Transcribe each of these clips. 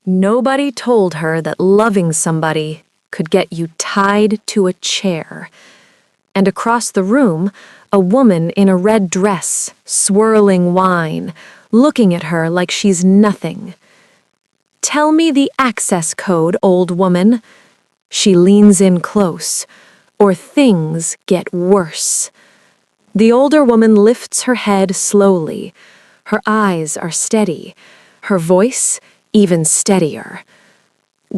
Nobody told her that loving somebody could get you tied to a chair. And across the room, a woman in a red dress, swirling wine, looking at her like she's nothing. "Tell me the access code, old woman." She leans in close, or things get worse. The older woman lifts her head slowly. Her eyes are steady, her voice even steadier.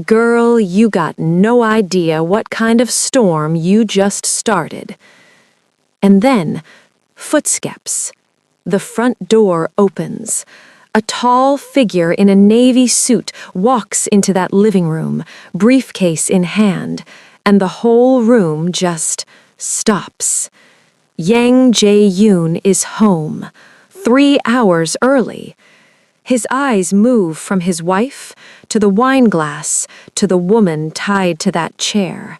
"Girl, you got no idea what kind of storm you just started." And then, footsteps. The front door opens. A tall figure in a navy suit walks into that living room, briefcase in hand, and the whole room just stops. Yang Jae-yoon is home, 3 hours early. His eyes move from his wife to the wine glass to the woman tied to that chair.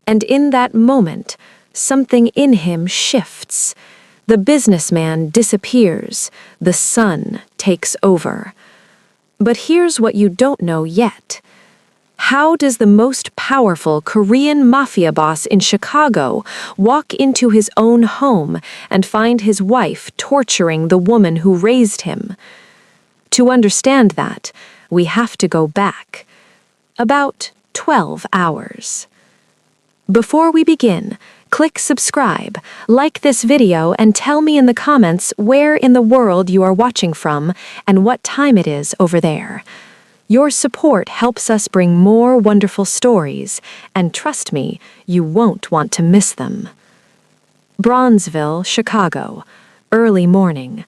And in that moment, something in him shifts. The businessman disappears. The sun takes over. But here's what you don't know yet. How does the most powerful Korean mafia boss in Chicago walk into his own home and find his wife torturing the woman who raised him? To understand that, we have to go back. About 12 hours. Before we begin, click subscribe, like this video, and tell me in the comments where in the world you are watching from and what time it is over there. Your support helps us bring more wonderful stories, and trust me, you won't want to miss them. Bronzeville, Chicago. Early morning.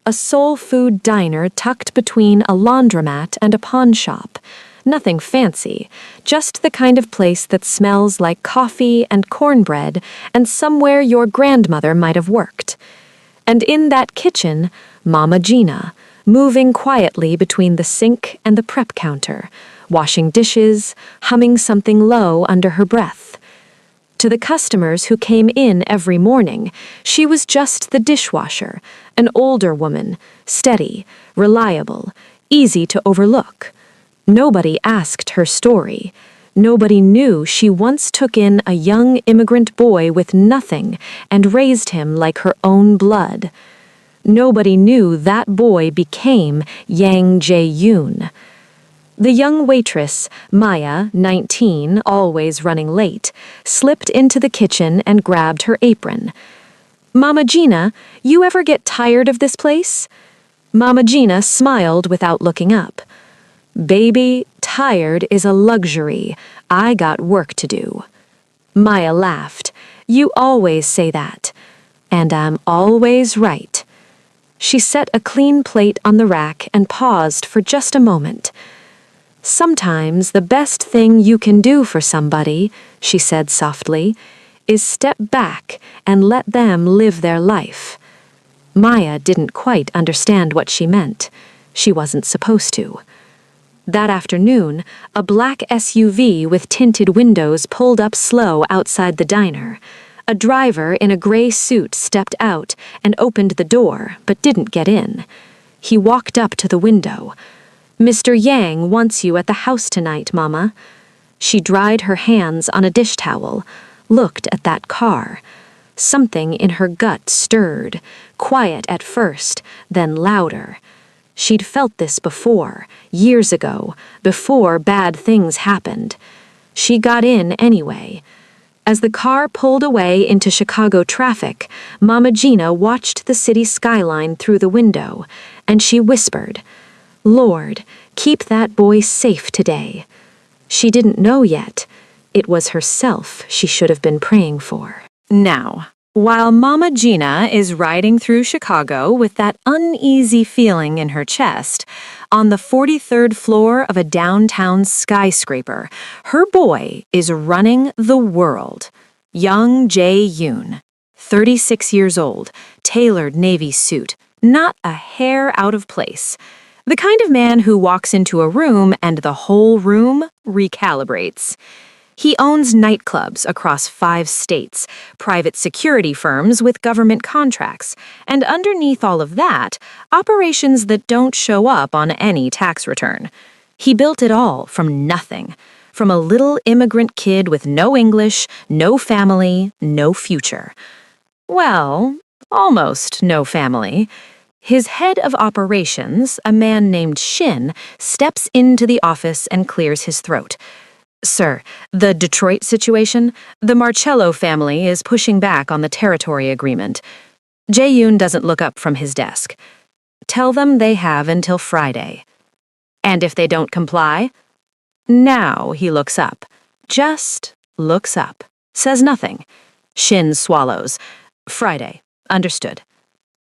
A soul food diner tucked between a laundromat and a pawn shop. Nothing fancy, just the kind of place that smells like coffee and cornbread and somewhere your grandmother might have worked. And in that kitchen, Mama Gina, moving quietly between the sink and the prep counter, washing dishes, humming something low under her breath. To the customers who came in every morning, she was just the dishwasher, an older woman, steady, reliable, easy to overlook. Nobody asked her story. Nobody knew she once took in a young immigrant boy with nothing and raised him like her own blood. Nobody knew that boy became Yang Jae-yoon. The young waitress, Maya, 19, always running late, slipped into the kitchen and grabbed her apron. "Mama Gina, you ever get tired of this place?" Mama Gina smiled without looking up. "Baby, tired is a luxury. I got work to do." Maya laughed. "You always say that. And I'm always right." She set a clean plate on the rack and paused for just a moment. "Sometimes the best thing you can do for somebody," she said softly, "is step back and let them live their life." Maya didn't quite understand what she meant. She wasn't supposed to. That afternoon, a black SUV with tinted windows pulled up slow outside the diner. A driver in a gray suit stepped out and opened the door, but didn't get in. He walked up to the window. "Mr. Yang wants you at the house tonight, Mama." She dried her hands on a dish towel, looked at that car. Something in her gut stirred, quiet at first, then louder. She'd felt this before, years ago, before bad things happened. She got in anyway. As the car pulled away into Chicago traffic, Mama Gina watched the city skyline through the window, and she whispered, "Lord, keep that boy safe today." She didn't know yet. It was herself she should have been praying for. Now, while Mama Gina is riding through Chicago with that uneasy feeling in her chest, on the 43rd floor of a downtown skyscraper, her boy is running the world. Young Jae-yoon, 36 years old, tailored navy suit, not a hair out of place. The kind of man who walks into a room and the whole room recalibrates. He owns nightclubs across 5 states, private security firms with government contracts, and underneath all of that, operations that don't show up on any tax return. He built it all from nothing, from a little immigrant kid with no English, no family, no future. Well, almost no family. His head of operations, a man named Shin, steps into the office and clears his throat. Sir, the Detroit situation, the Marcello family is pushing back on the territory agreement. Jae-yoon doesn't look up from his desk. Tell them they have until Friday. And if they don't comply? Now he looks up. Just looks up. Says nothing. Shin swallows. Friday. Understood.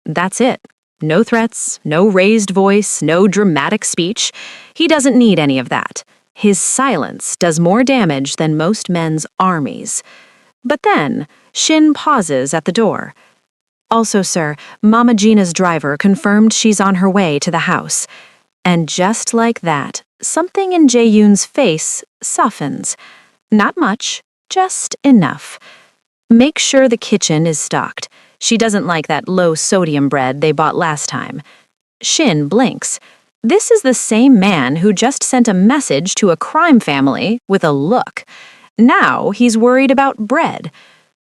That's it. No threats, no raised voice, no dramatic speech. He doesn't need any of that. His silence does more damage than most men's armies. But then, Shin pauses at the door. Also, sir, Mama Gina's driver confirmed she's on her way to the house. And just like that, something in Jae-yoon's face softens. Not much, just enough. Make sure the kitchen is stocked. She doesn't like that low-sodium bread they bought last time. Shin blinks. This is the same man who just sent a message to a crime family with a look. Now he's worried about bread.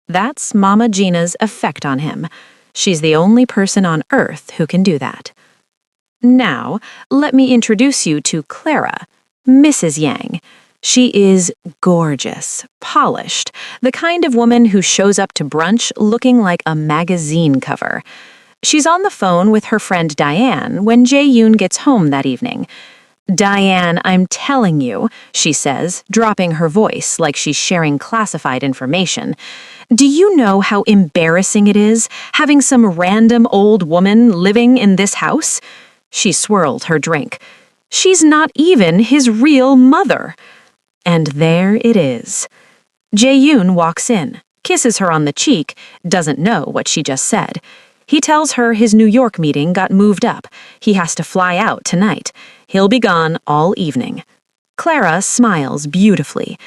That's Mama Gina's effect on him. She's the only person on Earth who can do that. Now, let me introduce you to Clara, Mrs. Yang. She is gorgeous, polished, the kind of woman who shows up to brunch looking like a magazine cover. She's on the phone with her friend Diane when Jae-yoon gets home that evening. Diane, I'm telling you, she says, dropping her voice like she's sharing classified information. Do you know how embarrassing it is having some random old woman living in this house? She swirled her drink. She's not even his real mother. And there it is. Jae-yoon walks in, kisses her on the cheek, doesn't know what she just said. He tells her his New York meeting got moved up. He has to fly out tonight. He'll be gone all evening. Clara smiles beautifully.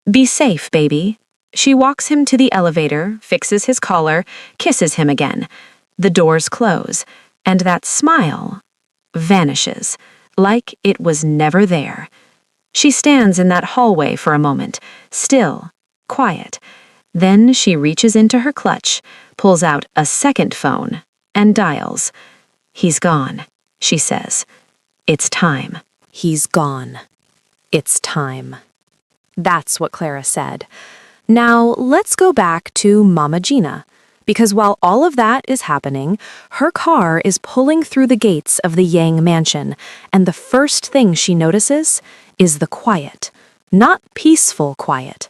Be safe, baby. She walks him to the elevator, fixes his collar, kisses him again. The doors close, and that smile vanishes, like it was never there. She stands in that hallway for a moment, still, quiet. Then she reaches into her clutch, pulls out a second phone, and dials. He's gone, she says. It's time. He's gone. It's time. That's what Clara said. Now, let's go back to Mama Gina. Because while all of that is happening, her car is pulling through the gates of the Yang mansion, and the first thing she notices is the quiet. Not peaceful quiet.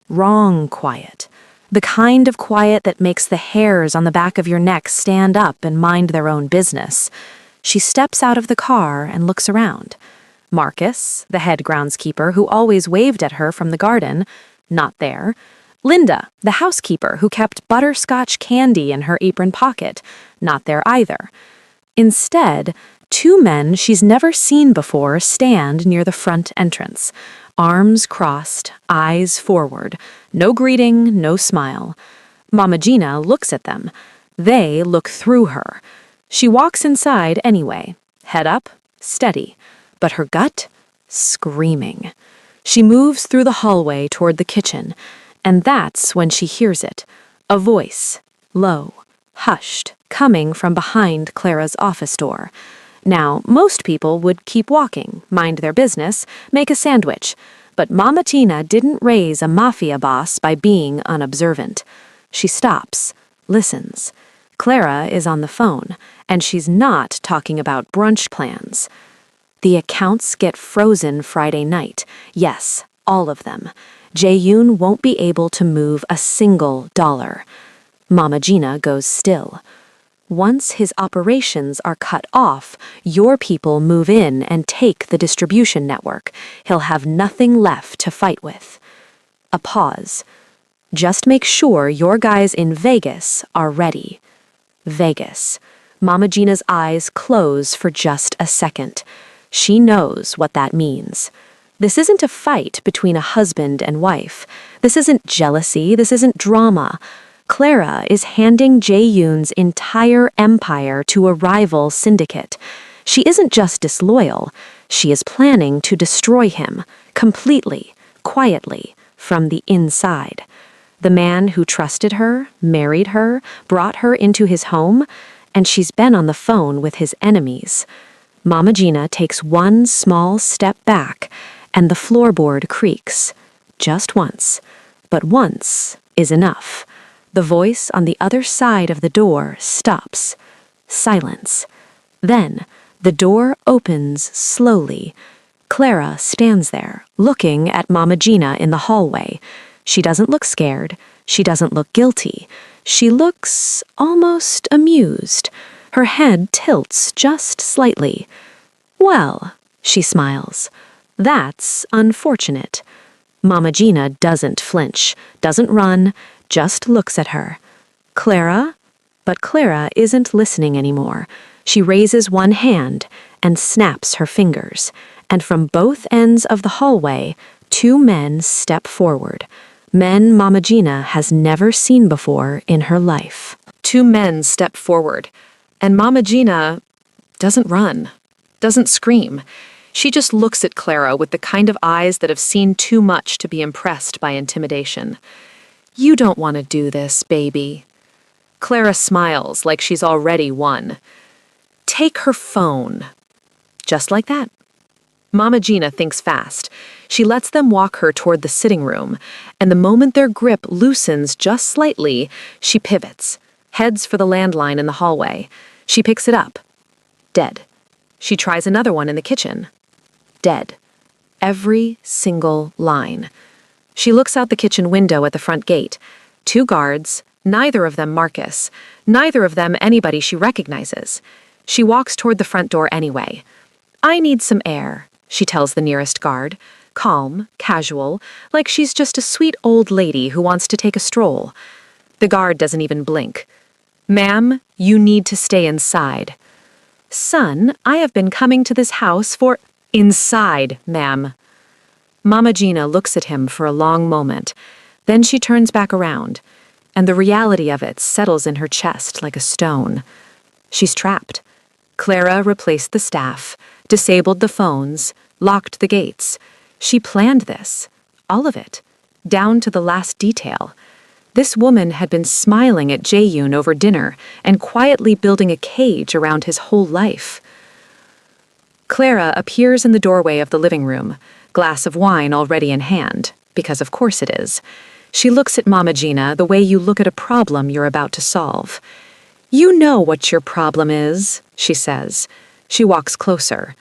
Wrong quiet. The kind of quiet that makes the hairs on the back of your neck stand up and mind their own business. She steps out of the car and looks around. Marcus, the head groundskeeper who always waved at her from the garden, not there. Linda, the housekeeper who kept butterscotch candy in her apron pocket, not there either. Instead, two men she's never seen before stand near the front entrance, arms crossed, eyes forward, no greeting, no smile. Mama Gina looks at them. They look through her. She walks inside anyway, head up, steady, but her gut, screaming. She moves through the hallway toward the kitchen, and that's when she hears it, a voice, low, hushed, coming from behind Clara's office door. Now, most people would keep walking, mind their business, make a sandwich, but Mama Gina didn't raise a Mafia boss by being unobservant. She stops, listens. Clara is on the phone, and she's not talking about brunch plans. The accounts get frozen Friday night. Yes, all of them. Jae-yoon won't be able to move a single dollar. Mama Gina goes still. Once his operations are cut off, your people move in and take the distribution network. He'll have nothing left to fight with. A pause. Just make sure your guys in Vegas are ready. Vegas. Mama Gina's eyes close for just a second. She knows what that means. This isn't a fight between a husband and wife. This isn't jealousy. This isn't drama. Clara is handing Jae-yoon's entire empire to a rival syndicate. She isn't just disloyal. She is planning to destroy him, completely, quietly, from the inside. The man who trusted her, married her, brought her into his home, and she's been on the phone with his enemies. Mama Gina takes one small step back, and the floorboard creaks. Just once. But once is enough. The voice on the other side of the door stops. Silence. Then, the door opens slowly. Clara stands there, looking at Mama Gina in the hallway. She doesn't look scared. She doesn't look guilty. She looks almost amused. Her head tilts just slightly. "Well," she smiles. "That's unfortunate." Mama Gina doesn't flinch, doesn't run, just looks at her. "Clara?" But Clara isn't listening anymore. She raises one hand and snaps her fingers, and from both ends of the hallway, two men step forward. Men Mama Gina has never seen before in her life. Two men step forward, and Mama Gina doesn't run, doesn't scream. She just looks at Clara with the kind of eyes that have seen too much to be impressed by intimidation. "You don't want to do this, baby." Clara smiles like she's already won. "Take her phone." Just like that. Mama Gina thinks fast. She lets them walk her toward the sitting room, and the moment their grip loosens just slightly, she pivots, heads for the landline in the hallway. She picks it up. Dead. She tries another one in the kitchen. Dead. Every single line. She looks out the kitchen window at the front gate. Two guards, neither of them Marcus, neither of them anybody she recognizes. She walks toward the front door anyway. "I need some air," she tells the nearest guard, calm, casual, like she's just a sweet old lady who wants to take a stroll. The guard doesn't even blink. "Ma'am, you need to stay inside." "Son, I have been coming to this house for—" "Inside, ma'am." Mama Gina looks at him for a long moment. Then she turns back around, and the reality of it settles in her chest like a stone. She's trapped. Clara replaced the staff, disabled the phones, locked the gates. She planned this, all of it, down to the last detail. This woman had been smiling at Jae-yoon over dinner and quietly building a cage around his whole life. Clara appears in the doorway of the living room, glass of wine already in hand, because of course it is. She looks at Mama Gina the way you look at a problem you're about to solve. "You know what your problem is," she says. She walks closer.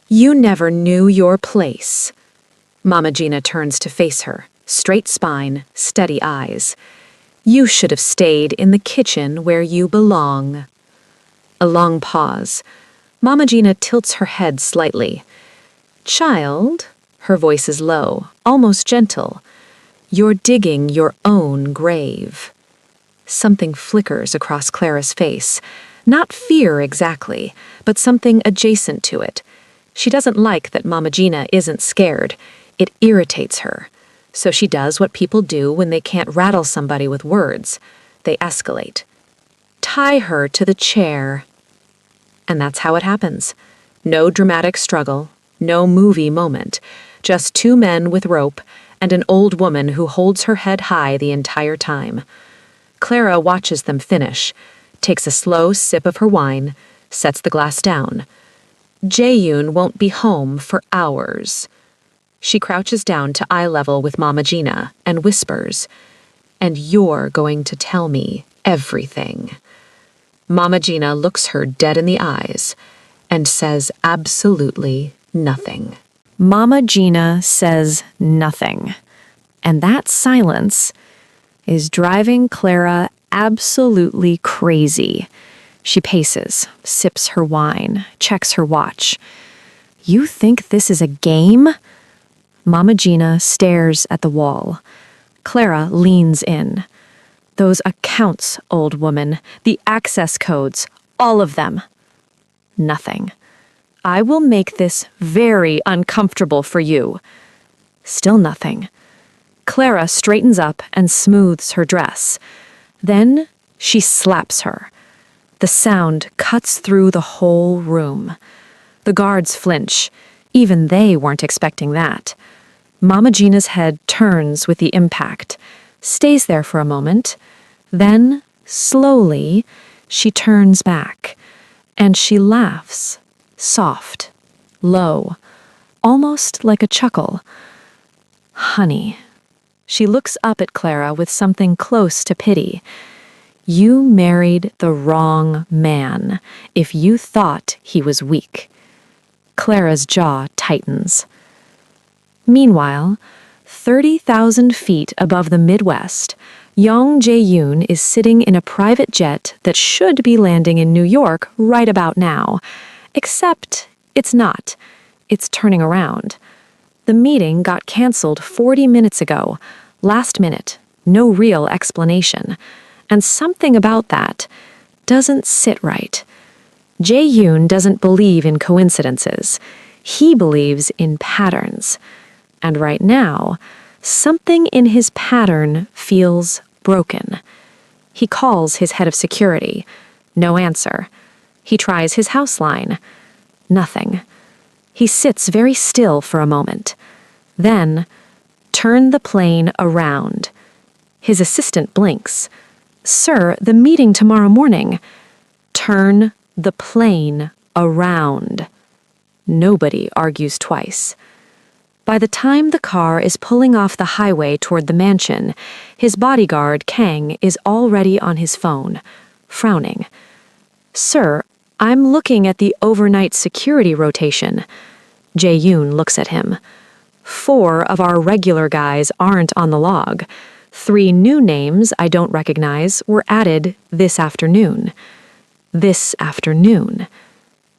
"You never knew your place." Mama Gina turns to face her, straight spine, steady eyes. "You should have stayed in the kitchen where you belong." A long pause. Mama Gina tilts her head slightly. "Child," her voice is low, almost gentle, "you're digging your own grave." Something flickers across Clara's face. Not fear exactly, but something adjacent to it. She doesn't like that Mama Gina isn't scared. It irritates her. So she does what people do when they can't rattle somebody with words. They escalate. "Tie her to the chair." And that's how it happens. No dramatic struggle, no movie moment, just two men with rope and an old woman who holds her head high the entire time. Clara watches them finish, takes a slow sip of her wine, sets the glass down. Jae-yoon won't be home for hours. She crouches down to eye level with Mama Gina and whispers, "And you're going to tell me everything." Mama Gina looks her dead in the eyes and says absolutely nothing. Mama Gina says nothing. And that silence is driving Clara absolutely crazy. She paces, sips her wine, checks her watch. "You think this is a game?" Mama Gina stares at the wall. Clara leans in. "Those accounts, old woman, the access codes, all of them." Nothing. "I will make this very uncomfortable for you." Still nothing. Clara straightens up and smooths her dress. Then she slaps her. The sound cuts through the whole room. The guards flinch. Even they weren't expecting that. Mama Gina's head turns with the impact, stays there for a moment, then, slowly, she turns back, and she laughs, soft, low, almost like a chuckle. Honey. She looks up at Clara with something close to pity. You married the wrong man if you thought he was weak. Clara's jaw tightens. Meanwhile, 30,000 feet above the Midwest, Young Jae-yoon is sitting in a private jet that should be landing in New York right about now. Except it's not. It's turning around. The meeting got canceled 40 minutes ago. Last minute. No real explanation. And something about that doesn't sit right. Jae-yoon doesn't believe in coincidences. He believes in patterns. And right now, something in his pattern feels broken. He calls his head of security. No answer. He tries his house line. Nothing. He sits very still for a moment. Then, turn the plane around. His assistant blinks. Sir, the meeting tomorrow morning. Turn the plane around. Nobody argues twice. By the time the car is pulling off the highway toward the mansion, his bodyguard, Kang, is already on his phone, frowning. Sir, I'm looking at the overnight security rotation. Jae-yoon looks at him. 4 of our regular guys aren't on the log. 3 new names I don't recognize were added this afternoon. This afternoon.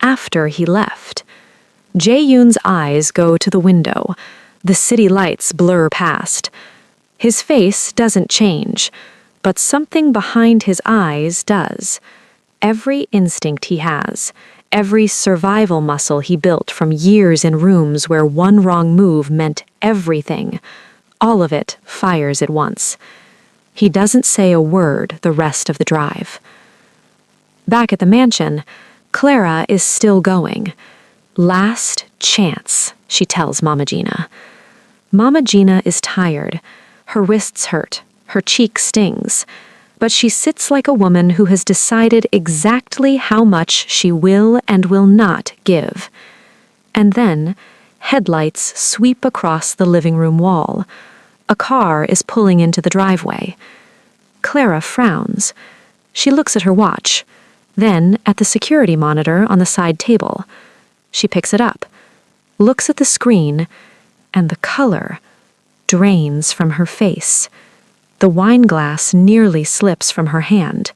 After he left. Jae-yoon's eyes go to the window. The city lights blur past. His face doesn't change, but something behind his eyes does. Every instinct he has, every survival muscle he built from years in rooms where one wrong move meant everything, all of it fires at once. He doesn't say a word the rest of the drive. Back at the mansion, Clara is still going. Last chance, she tells Mama Gina. Mama Gina is tired. Her wrists hurt. Her cheek stings. But she sits like a woman who has decided exactly how much she will and will not give. And then, headlights sweep across the living room wall. A car is pulling into the driveway. Clara frowns. She looks at her watch, then at the security monitor on the side table. She picks it up, looks at the screen, and the color drains from her face. The wine glass nearly slips from her hand.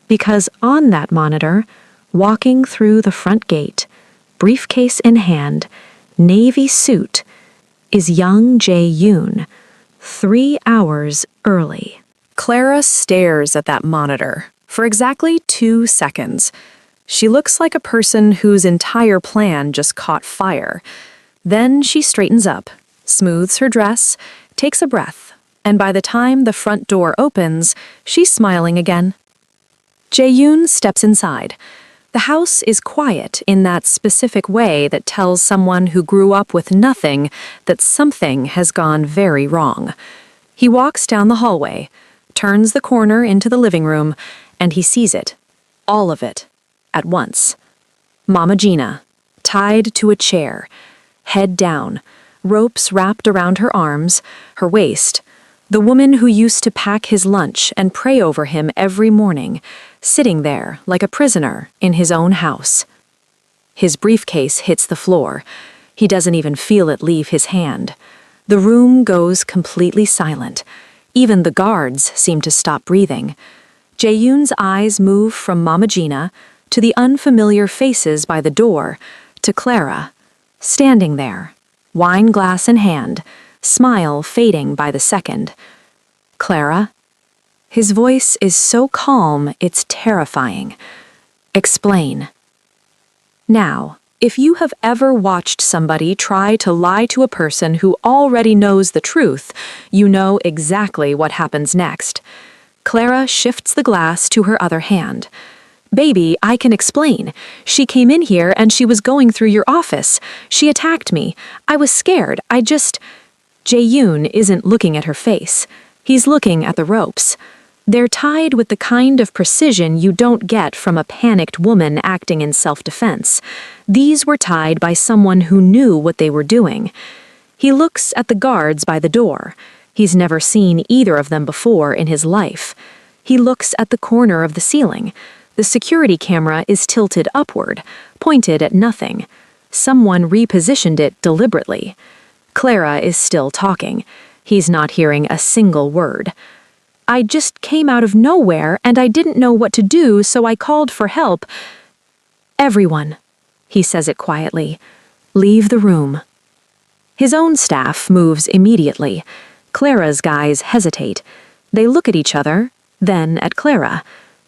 Because on that monitor, walking through the front gate, briefcase in hand, navy suit, is young Jae-yoon, 3 hours early. Clara stares at that monitor for exactly 2 seconds. She looks like a person whose entire plan just caught fire. Then she straightens up, smooths her dress, takes a breath, and by the time the front door opens, she's smiling again. Jae-yoon steps inside. The house is quiet in that specific way that tells someone who grew up with nothing that something has gone very wrong. He walks down the hallway, turns the corner into the living room, and he sees it, all of it, at once. Mama Gina, tied to a chair, head down, ropes wrapped around her arms, her waist, the woman who used to pack his lunch and pray over him every morning, sitting there like a prisoner in his own house. His briefcase hits the floor. He doesn't even feel it leave his hand. The room goes completely silent. Even the guards seem to stop breathing. Jae-yoon's eyes move from Mama Gina to the unfamiliar faces by the door, to Clara, standing there, wine glass in hand, smile fading by the second. Clara? His voice is so calm it's terrifying. Explain. Now, if you have ever watched somebody try to lie to a person who already knows the truth, you know exactly what happens next. Clara shifts the glass to her other hand. Baby, I can explain. She came in here and she was going through your office. She attacked me. I was scared. Jae-yoon isn't looking at her face. He's looking at the ropes. They're tied with the kind of precision you don't get from a panicked woman acting in self-defense. These were tied by someone who knew what they were doing. He looks at the guards by the door. He's never seen either of them before in his life. He looks at the corner of the ceiling. The security camera is tilted upward, pointed at nothing. Someone repositioned it deliberately. Clara is still talking. He's not hearing a single word. I just came out of nowhere and I didn't know what to do, so I called for help. Everyone, he says it quietly, leave the room. His own staff moves immediately. Clara's guys hesitate. They look at each other, then at Clara.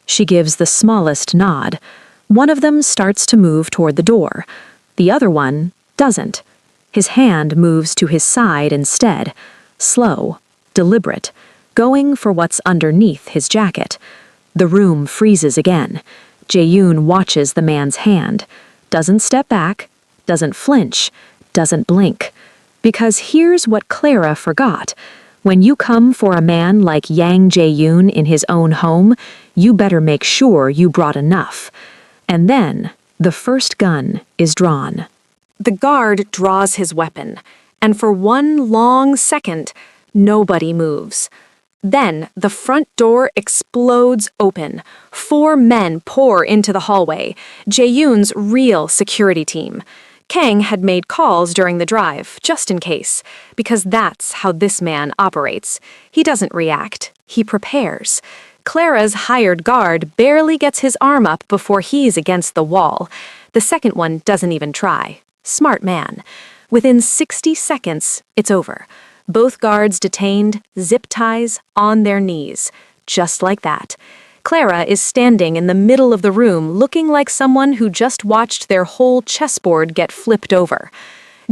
She gives the smallest nod. One of them starts to move toward the door. The other one doesn't. His hand moves to his side instead. Slow, deliberate, going for what's underneath his jacket. The room freezes again. Jae-yoon watches the man's hand. Doesn't step back, doesn't flinch, doesn't blink. Because here's what Clara forgot. When you come for a man like Yang Jae-yoon in his own home, you better make sure you brought enough. And then, the first gun is drawn. The guard draws his weapon, and for one long second, nobody moves. Then, the front door explodes open. 4 men pour into the hallway, Jae-yoon's real security team. Kang had made calls during the drive, just in case, because that's how this man operates. He doesn't react, he prepares. Clara's hired guard barely gets his arm up before he's against the wall. The second one doesn't even try. Smart man. Within 60 seconds, it's over. Both guards detained, zip ties, on their knees. Just like that. Clara is standing in the middle of the room looking like someone who just watched their whole chessboard get flipped over.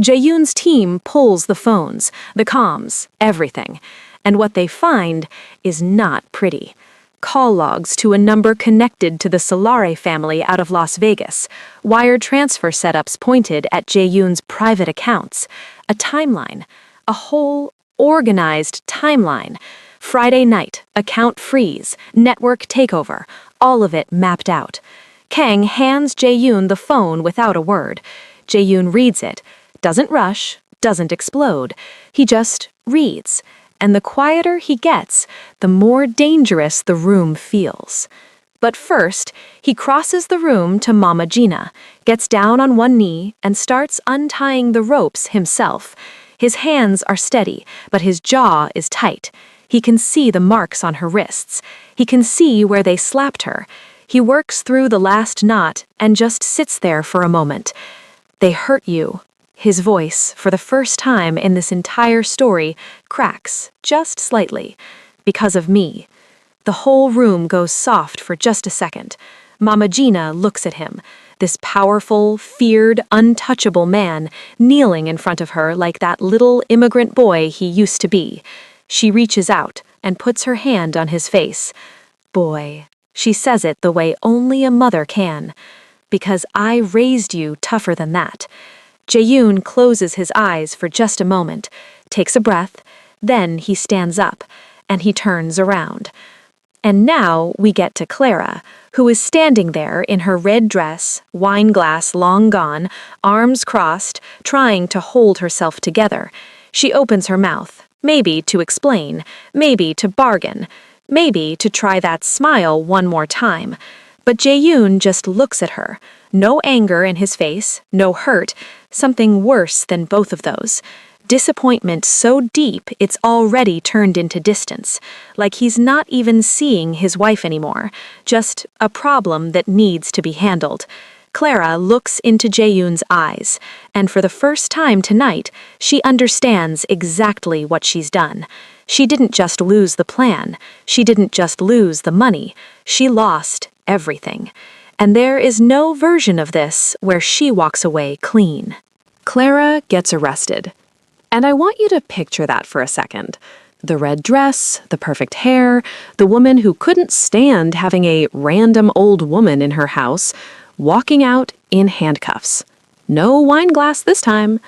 Jae-yoon's team pulls the phones, the comms, everything. And what they find is not pretty. Call logs to a number connected to the Solare family out of Las Vegas. Wire transfer setups pointed at Jae-yoon's private accounts. A timeline. A whole organized timeline. Friday night, account freeze, network takeover, all of it mapped out. Kang hands Jae-yoon the phone without a word. Jae-yoon reads it, doesn't rush, doesn't explode. He just reads, and the quieter he gets, the more dangerous the room feels. But first, he crosses the room to Mama Gina, gets down on one knee, and starts untying the ropes himself. His hands are steady, but his jaw is tight. He can see the marks on her wrists. He can see where they slapped her. He works through the last knot and just sits there for a moment. They hurt you. His voice, for the first time in this entire story, cracks just slightly. Because of me. The whole room goes soft for just a second. Mama Gina looks at him. This powerful, feared, untouchable man kneeling in front of her like that little immigrant boy he used to be. She reaches out and puts her hand on his face. Boy, she says it the way only a mother can. Because I raised you tougher than that. Jae-yoon closes his eyes for just a moment, takes a breath, then he stands up, and he turns around. And now we get to Clara, who is standing there in her red dress, wine glass long gone, arms crossed, trying to hold herself together. She opens her mouth. Maybe to explain, maybe to bargain, maybe to try that smile one more time. But Jae-yoon just looks at her. No anger in his face, no hurt, something worse than both of those. Disappointment so deep it's already turned into distance, like he's not even seeing his wife anymore, just a problem that needs to be handled. Clara looks into Jae-yoon's eyes, and for the first time tonight, she understands exactly what she's done. She didn't just lose the plan. She didn't just lose the money. She lost everything. And there is no version of this where she walks away clean. Clara gets arrested. And I want you to picture that for a second. The red dress, the perfect hair, the woman who couldn't stand having a random old woman in her house, walking out in handcuffs. No wine glass this time.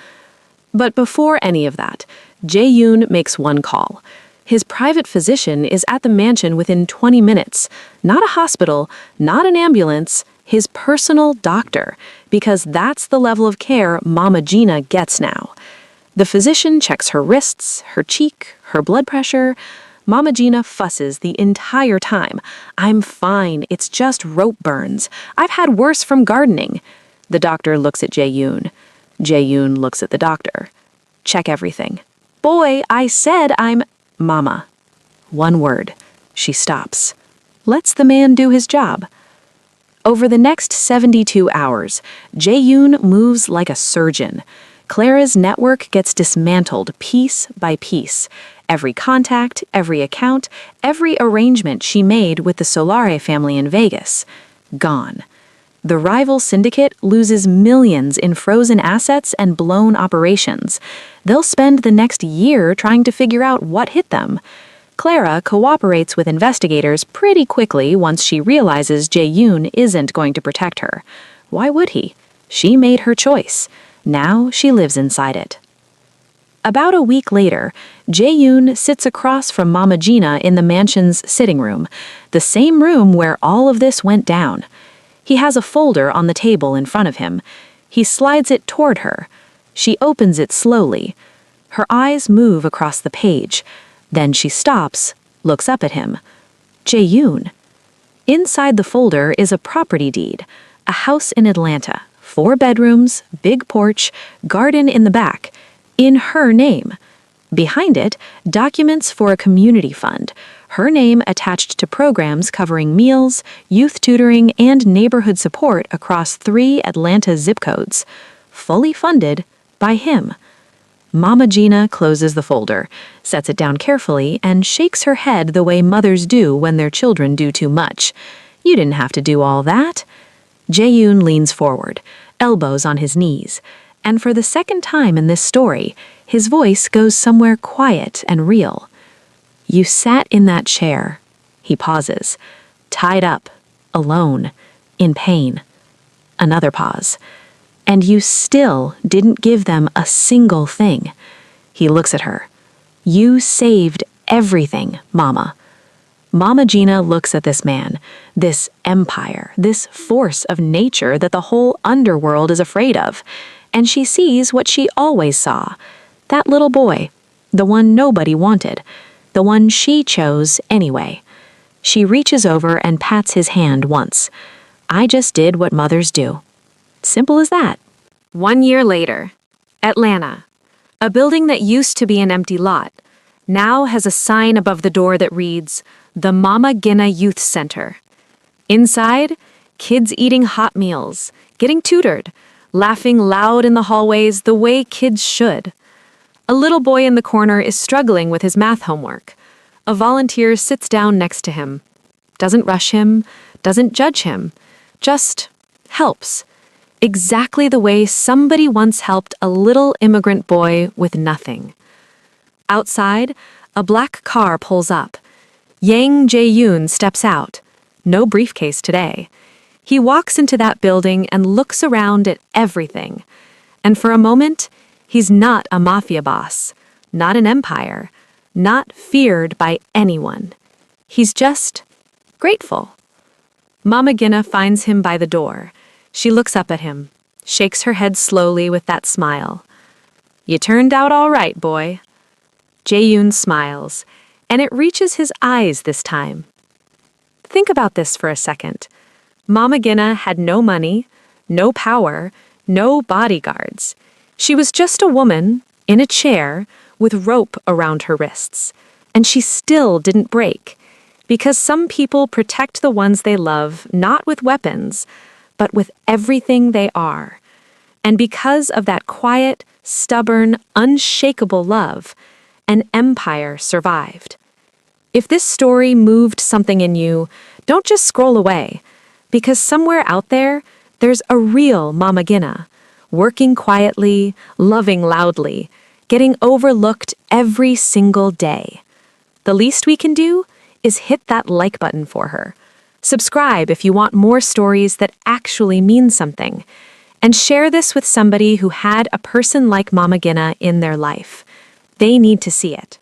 But before any of that, Jae-yoon makes one call. His private physician is at the mansion within 20 minutes. Not a hospital, not an ambulance, his personal doctor, because that's the level of care Mama Gina gets now. The physician checks her wrists, her cheek, her blood pressure. Mama Gina fusses the entire time. "I'm fine, it's just rope burns. I've had worse from gardening." The doctor looks at Jae-yoon. Jae-yoon looks at the doctor. "Check everything." "Boy, I said I'm—" "Mama." One word. She stops. Lets the man do his job. Over the next 72 hours, Jae-yoon moves like a surgeon. Clara's network gets dismantled piece by piece. Every contact, every account, every arrangement she made with the Solare family in Vegas. Gone. The rival syndicate loses millions in frozen assets and blown operations. They'll spend the next year trying to figure out what hit them. Clara cooperates with investigators pretty quickly once she realizes Jae-yoon isn't going to protect her. Why would he? She made her choice. Now she lives inside it. About a week later, Jae-yoon sits across from Mama Gina in the mansion's sitting room, the same room where all of this went down. He has a folder on the table in front of him. He slides it toward her. She opens it slowly. Her eyes move across the page. Then she stops, looks up at him. Jae-yoon. Inside the folder is a property deed, a house in Atlanta. 4 bedrooms, big porch, garden in the back, in her name. Behind it, documents for a community fund, her name attached to programs covering meals, youth tutoring, and neighborhood support across 3 Atlanta zip codes. Fully funded by him. Mama Gina closes the folder, sets it down carefully, and shakes her head the way mothers do when their children do too much. "You didn't have to do all that." Jae-yoon leans forward, elbows on his knees, and for the second time in this story, his voice goes somewhere quiet and real. "You sat in that chair." He pauses, tied up, alone, in pain. Another pause. "And you still didn't give them a single thing." He looks at her. "You saved everything, Mama." Mama Gina looks at this man, this empire, this force of nature that the whole underworld is afraid of, and she sees what she always saw. That little boy, the one nobody wanted, the one she chose anyway. She reaches over and pats his hand once. "I just did what mothers do." Simple as that. 1 year later, Atlanta. A building that used to be an empty lot now has a sign above the door that reads, "The Mama Gina Youth Center." Inside, kids eating hot meals, getting tutored, laughing loud in the hallways the way kids should. A little boy in the corner is struggling with his math homework. A volunteer sits down next to him. Doesn't rush him, doesn't judge him, just helps. Exactly the way somebody once helped a little immigrant boy with nothing. Outside, a black car pulls up. Yang Jae-yoon steps out. No briefcase today. He walks into that building and looks around at everything. And for a moment, he's not a mafia boss, not an empire, not feared by anyone. He's just grateful. Mama Gina finds him by the door. She looks up at him, shakes her head slowly with that smile. "You turned out all right, boy." Jae-yoon smiles, and it reaches his eyes this time. Think about this for a second. Mama Gina had no money, no power, no bodyguards. She was just a woman, in a chair, with rope around her wrists. And she still didn't break. Because some people protect the ones they love not with weapons, but with everything they are. And because of that quiet, stubborn, unshakable love, an empire survived. If this story moved something in you, don't just scroll away, because somewhere out there, there's a real Mama Gina, working quietly, loving loudly, getting overlooked every single day. The least we can do is hit that like button for her. Subscribe if you want more stories that actually mean something. And share this with somebody who had a person like Mama Gina in their life. They need to see it.